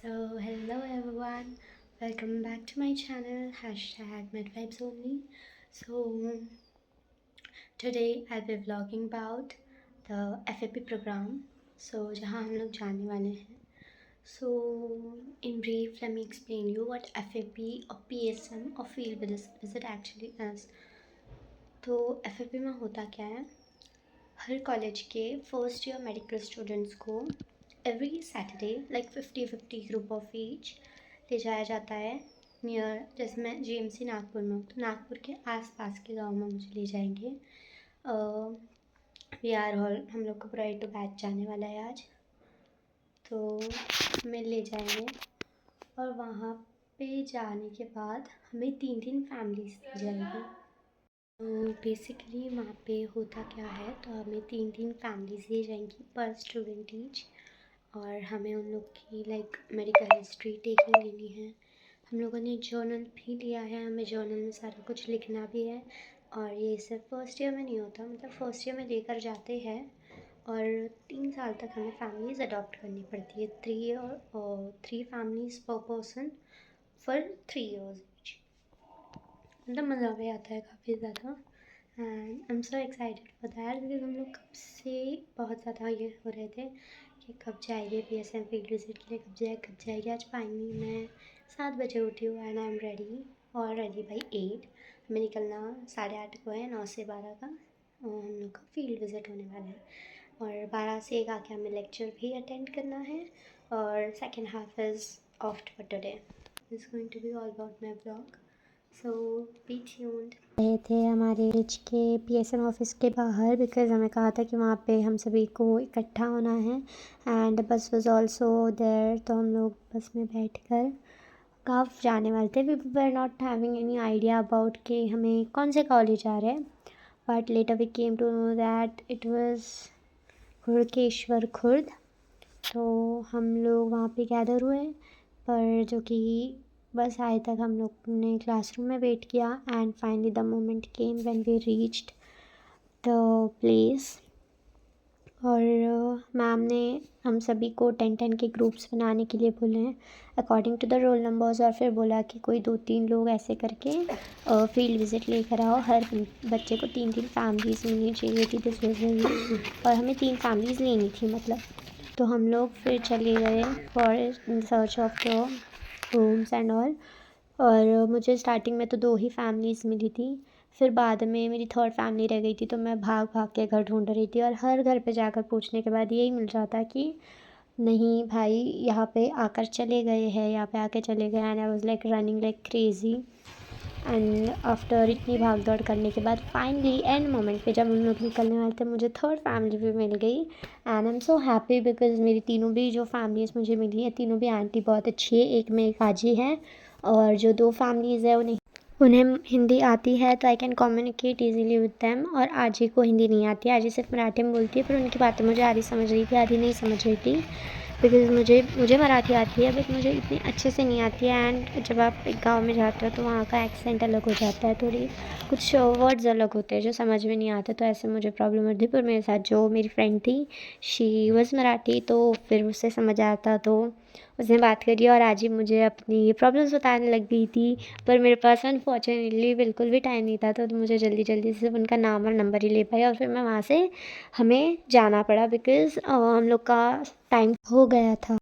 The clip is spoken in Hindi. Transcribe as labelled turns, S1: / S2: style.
S1: So hello everyone, welcome back to my channel #MedVibesOnly. So today I'll be vlogging about the FAP program. So जहाँ हम लोग जाने वाले हैं. So in brief, let me explain you what FAP or PSM or field visit actually is. तो FAP में होता क्या है? हर कॉलेज के फर्स्ट ईयर मेडिकल स्टूडेंट्स को every Saturday like 50-50 group of each ले जाया जाता है नियर. जैसे मैं जीएमसी नागपुर में हूँ तो नागपुर के आसपास के गांव में मुझे ले जाएंगे. VR हॉल हम लोग का पूरा A to बैच जाने वाला है आज, तो हमें ले जाएंगे और वहाँ पे जाने के बाद हमें 3 फैमिलीज दी जाएगी. तो बेसिकली वहाँ पे होता क्या है, तो हमें 3 फैमिलीज दी जाएंगी पर स्टूडेंट ईच, और हमें उन लोग की लाइक मेडिकल हिस्ट्री टेकिंग लेनी है. हम लोगों ने जर्नल भी लिया है, हमें जर्नल में सारा कुछ लिखना भी है. और ये सिर्फ फर्स्ट ईयर में नहीं होता, मतलब फर्स्ट ईयर में लेकर जाते हैं और 3 साल तक हमें फैमिलीज़ अडॉप्ट करनी पड़ती है. 3 फैमिलीज़ पर पर्सन फॉर 3 years ईच. मतलब मज़ा भी आता है काफ़ी ज़्यादा. And I am so excited for that because हम लोग कब से बहुत ज़्यादा ये हो रहे थे कि कब जाएंगे PSM फील्ड विजिट के लिए, कब जाएगी. आज फाइनली मैं 7 बजे उठी हूँ and I am ready already by 8. हमें निकलना 8:30 को है, 9 से 12 का हम लोग का फील्ड विजिट होने वाला है. और 12 से 1 आके हमें लेक्चर भी अटेंड करना है. और second half is off for today. Is going to be all about my blog, so be tuned. गए थे हमारे कॉलेज के PSM ऑफिस के बाहर बिकॉज़ हमें कहा था कि वहाँ पे हम सभी को इकट्ठा होना है. एंड बस वाज आल्सो देयर, तो हम लोग बस में बैठकर काफ जाने वाले थे. We were not having any idea about कि हमें कौन से कॉलेज जा रहे हैं, but later we came to know that it was Hudkeshwar Khurd. तो हम लोग वहाँ पे गैदर हुए, पर जो कि बस आए तक हम लोग ने क्लासरूम में वेट किया. And finally the moment came when we reached the place. और मैम ने हम सभी को 10 के ग्रुप्स बनाने के लिए बोले हैं according to the roll numbers, और फिर बोला कि कोई 2-3 लोग ऐसे करके फील्ड विज़िट लेकर आओ. हर बच्चे को 3 फैमिलीज़ मिलनी चाहिए थी दिस वजह, और हमें 3 फैमिलीज़ लेनी थी मतलब. तो हम लोग फिर चले गए for in search of the rooms and all. और मुझे स्टार्टिंग में तो 2 ही फैमिलीज़ मिली थी, फिर बाद में मेरी 3rd फैमिली रह गई थी, तो मैं भाग भाग के घर ढूंढ रही थी. और हर घर पे जाकर पूछने के बाद यही मिल रहा था कि नहीं भाई यहाँ पे आकर चले गए हैं, यहाँ पे आके चले गए. And I was like running like crazy. And after इतनी भाग दौड़ करने के बाद फाइनली एंड मोमेंट पे जब हम लोग निकलने वाले थे मुझे 3rd फैमिली भी मिल गई. And I am so happy because मेरी तीनों भी जो फैमिलीज़ मुझे मिली है, तीनों भी आंटी बहुत अच्छी है. एक में एक आजी है, और जो 2 फैमिलीज़ है उन्हें हिंदी आती है, तो I can communicate easily with them. और आजी को हिंदी नहीं आती है, आजी सिर्फ मराठी में बोलती है, पर उनकी बातें मुझे आधी समझ रही थी आधी नहीं समझ रही थी बिकॉज़ मुझे मराठी आती है बट मुझे इतनी अच्छे से नहीं आती है. एंड जब आप एक गांव में जाते हो तो वहाँ का एक्सेंट अलग हो जाता है, थोड़ी कुछ वर्ड्स अलग होते हैं जो समझ में नहीं आते, तो ऐसे मुझे प्रॉब्लम होती. पर मेरे साथ जो मेरी फ्रेंड थी शी वॉज़ मराठी, तो फिर उससे समझ आता, तो उसने बात करी और आज ही मुझे अपनी प्रॉब्लम्स बताने लग गई थी. पर मेरे पास अनफॉर्चुनेटली बिल्कुल भी टाइम नहीं था, तो मुझे जल्दी जल्दी से उनका नाम और नंबर ही ले पाई. और फिर मैं वहाँ से हमें जाना पड़ा बिकॉज़ हम लोग का टाइम हो गया था.